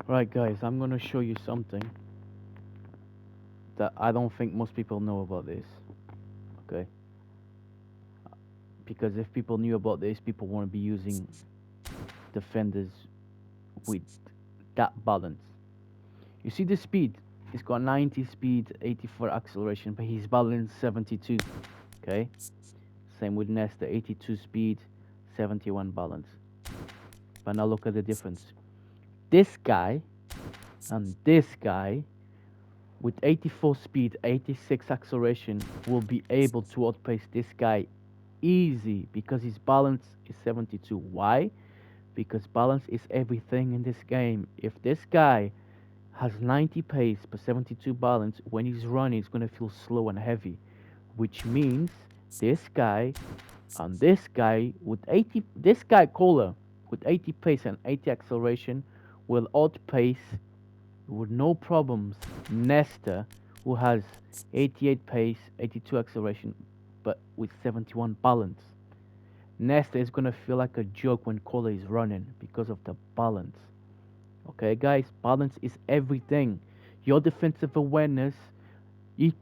Right, guys, I'm gonna show you something that I don't think most people know about this. Okay, because if people knew about this, people won't be using defenders with that balance. You see the speed? He's got 90 speed, 84 acceleration, but his balance 72. Okay, same with Nesta, 82 speed, 71 balance. But now look at the difference. This guy and this guy with 84 speed, 86 acceleration will be able to outpace this guy easy because his balance is 72. Why? Because balance is everything in this game. If this guy has 90 pace but 72 balance, when he's running, he's going to feel slow and heavy, which means this guy and this guy with 80, this guy Kohler with 80 pace and 80 acceleration will outpace with no problems Nesta, who has 88 pace, 82 acceleration, but with 71 balance. Nesta is gonna feel like a joke when Kohler is running because of the balance. Okay, guys, balance is everything. Your defensive awareness,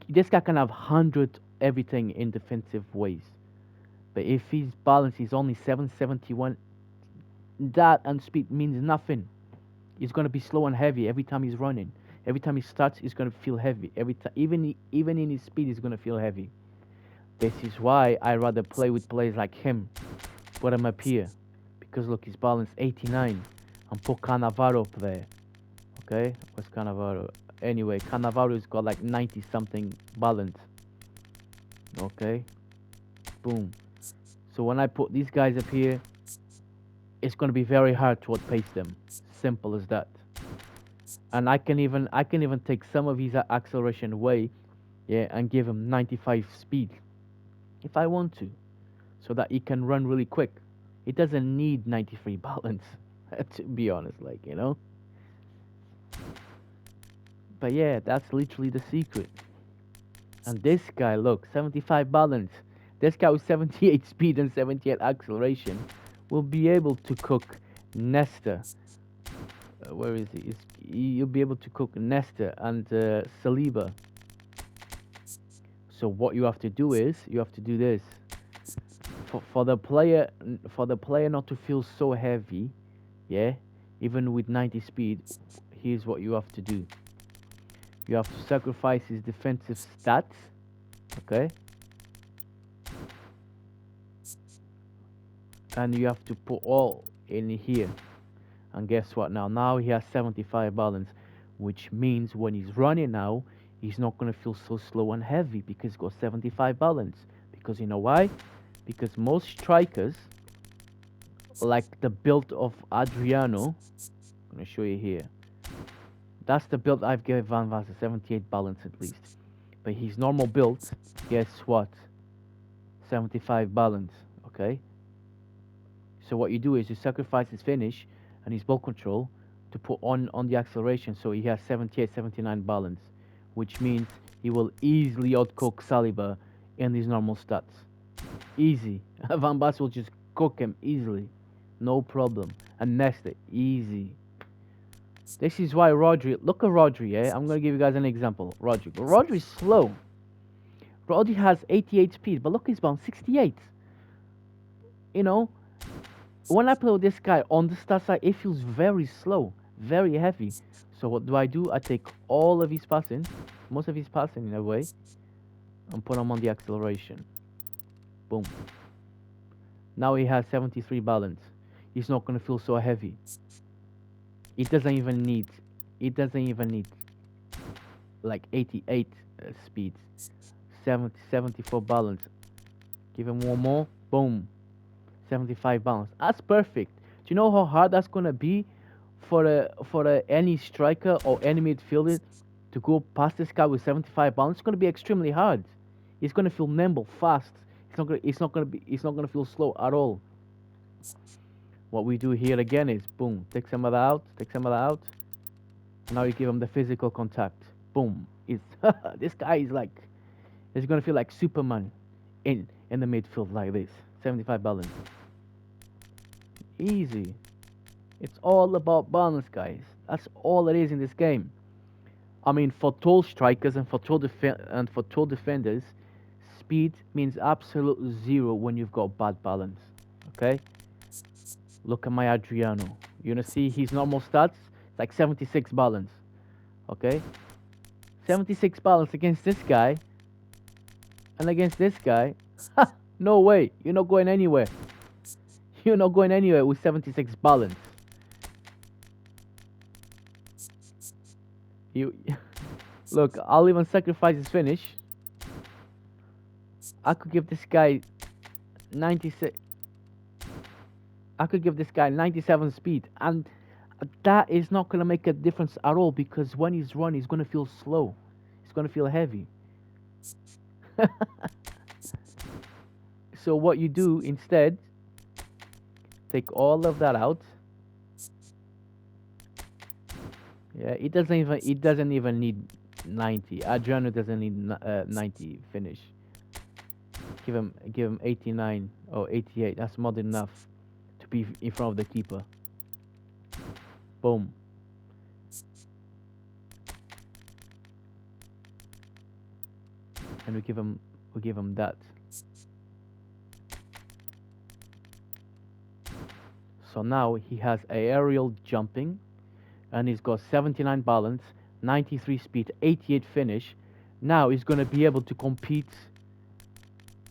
this guy can have 100 everything in defensive ways. But if his balance is only 771, that and speed means nothing. He's gonna be slow and heavy every time he's running. Every time he starts, he's gonna feel heavy. Every time, even in his speed, he's gonna feel heavy. This is why I rather play with players like him. Put him up here, because look, his balance 89, and put Cannavaro up there. Okay, what's Cannavaro? Anyway, Cannavaro's got like 90 something balance. Okay, boom. So when I put these guys up here, it's gonna be very hard to outpace them. Simple as that. And I can even take some of his acceleration away, yeah, and give him 95 speed if I want to, so that he can run really quick. He doesn't need 93 balance, to be honest, But yeah, that's literally the secret. And this guy, look, 75 balance. This guy with 78 speed and 78 acceleration will be able to cook Nesta. Where is he? You'll be able to cook Nesta and Saliba. So what you have to do is you have to do this for the player not to feel so heavy, yeah, even with 90 speed. Here's what you have to do. You have to sacrifice his defensive stats, okay, and you have to put all in here. And guess what? Now he has 75 balance, which means when he's running now, he's not gonna feel so slow and heavy because he's got 75 balance. Because you know why? Because most strikers, like the build of Adriano, I'm gonna show you here. That's the build I've given Van Vasa, 78 balance at least. But his normal build, guess what? 75 balance, okay? So what you do is you sacrifice his finish and his ball control to put on the acceleration, so he has 78, 79 balance, which means he will easily outcook Saliba in his normal stats. Easy. Van Basten will just cook him easily, no problem. And next, easy. This is why Rodri. Look at Rodri. Yeah, I'm gonna give you guys an example. Rodri's slow. Rodri has 88 speed, but look, he's bound 68. You know, when I play with this guy on the start side, it feels very slow, very heavy. So what do? I take all of his passing, most of his passing in a way, and put him on the acceleration. Boom. Now he has 73 balance. He's not gonna feel so heavy. It doesn't even need. It doesn't even need like 88 speed. 70, 74 balance. Give him one more. Boom. 75 balance. That's perfect. Do you know how hard that's gonna be for any striker or any midfielder to go past this guy with 75 balance? It's gonna be extremely hard. He's gonna feel nimble, fast. It's not gonna feel slow at all. What we do here again is boom, take some of that out, take some of that out. Now you give him the physical contact. Boom. It's this guy is like, he's gonna feel like Superman in the midfield like this. 75 balance. Easy. It's all about balance, guys. That's all it is in this game. I mean, for tall strikers and for tall defenders, speed means absolute zero when you've got bad balance. Okay? Look at my Adriano. You wanna see his normal stats? It's like 76 balance. Okay? 76 balance against this guy and against this guy. Ha! No way. You're not going anywhere. You're not going anywhere with 76 balance. You look. I'll even sacrifice his finish. I could give this guy 96. I could give this guy 97 speed, and that is not gonna make a difference at all because when he's running, he's gonna feel slow. He's gonna feel heavy. So what you do instead, take all of that out. Yeah, it doesn't even need 90. Adriano doesn't need 90 finish. Give him 89 or 88. That's more than enough to be in front of the keeper. Boom. And we give him that. So now he has aerial jumping, and he's got 79 balance, 93 speed, 88 finish. Now he's gonna be able to compete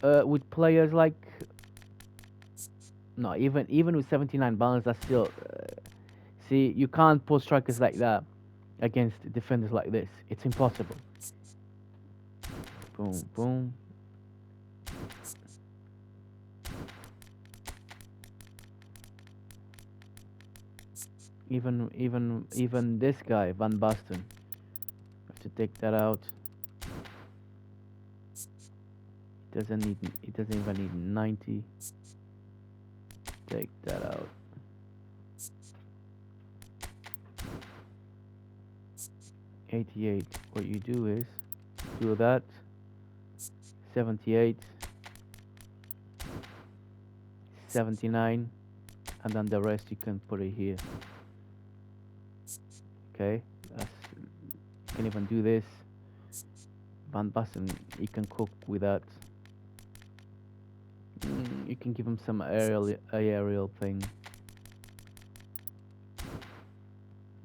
with players like no, even with 79 balance, that's still see you can't put strikers like that against defenders like this. It's impossible. Boom, boom. Even this guy Van Basten. Have to take that out. It doesn't even need 90. Take that out. 88. What you do is do that. 78, 79, and then the rest you can put it here. Okay, you can even do this. Van Basten, you can cook with that. You can give him some aerial thing,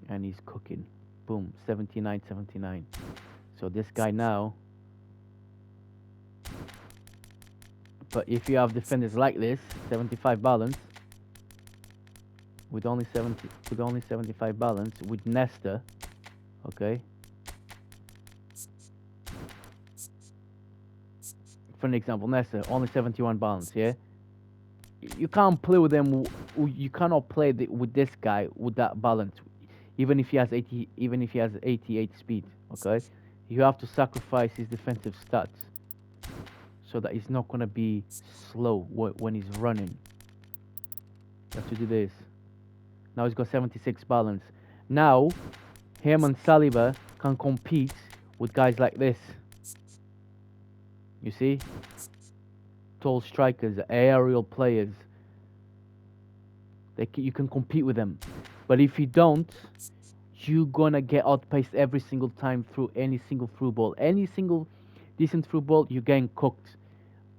and he's cooking. Boom, 79, 79. So this guy now. But if you have defenders like this, 75 balance, with only 75 balance, with Nesta, okay. For an example, Nesta only 71 balance, yeah. You can't play with them. You cannot play with this guy with that balance, even if he has 80, even if he has 88 speed, okay. You have to sacrifice his defensive stats so that he's not gonna be slow when he's running. You have to do this. Now he's got 76 balance. Now, him and Saliba can compete with guys like this. You see? Tall strikers, aerial players. You can compete with them. But if you don't, you're gonna get outpaced every single time through any single through ball. Any single decent through ball, you're getting cooked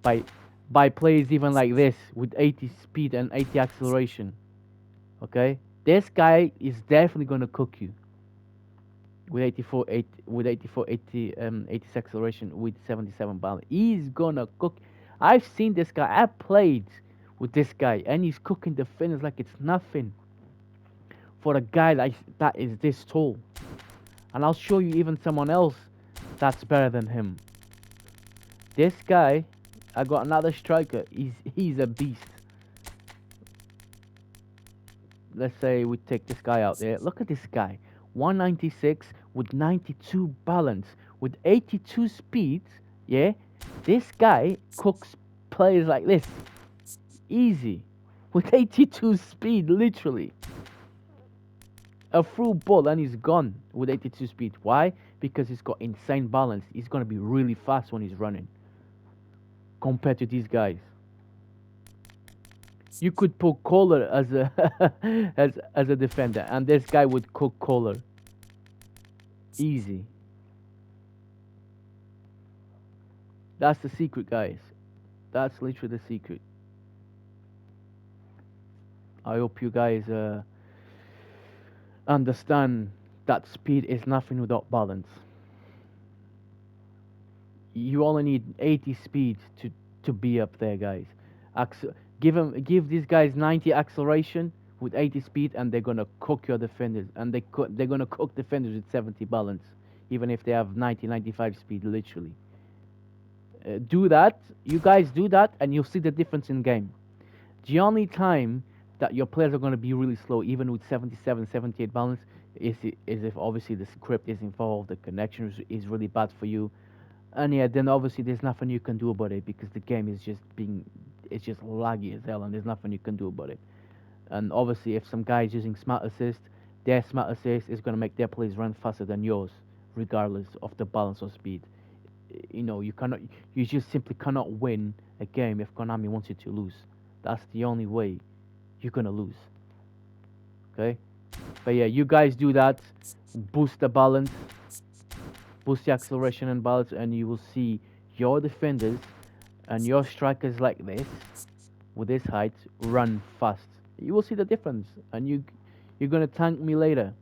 by players even like this with 80 speed and 80 acceleration. Okay? This guy is definitely gonna cook you with 80 acceleration with 77 balance. He's gonna cook. I've seen this guy. I played with this guy, and he's cooking the finish like it's nothing for a guy that is this tall. And I'll show you even someone else that's better than him. This guy, I got another striker. He's a beast. Let's say we take this guy out there. Look at this guy. 196 with 92 balance with 82 speed. Yeah, this guy cooks players like this easy with 82 speed, literally a through ball and he's gone with 82 speed. Why? Because he's got insane balance. He's gonna be really fast when he's running compared to these guys. You could put Kohler as a as a defender, and this guy would cook Kohler easy. That's the secret, guys. That's literally the secret. I hope you guys understand that speed is nothing without balance. You only need 80 speed to be up there, guys. Give these guys 90 acceleration with 80 speed, and they're gonna cook your defenders, and they're gonna cook defenders with 70 balance, even if they have 90 95 speed, literally. Do that, you guys do that, and you'll see the difference in game. The only time that your players are going to be really slow, even with 77, 78 balance, is if obviously the script is involved, the connection is really bad for you, and yeah, then obviously there's nothing you can do about it because the game is just it's just laggy as hell, and there's nothing you can do about it. And obviously, if some guy is using smart assist, their smart assist is going to make their plays run faster than yours, regardless of the balance or speed. You just simply cannot win a game if Konami wants you to lose. That's the only way you're gonna lose. Okay? But yeah, you guys do that, boost the balance, boost the acceleration and balance, and you will see your defenders and your strikers like this, with this height, run fast. You will see the difference, and you're gonna thank me later.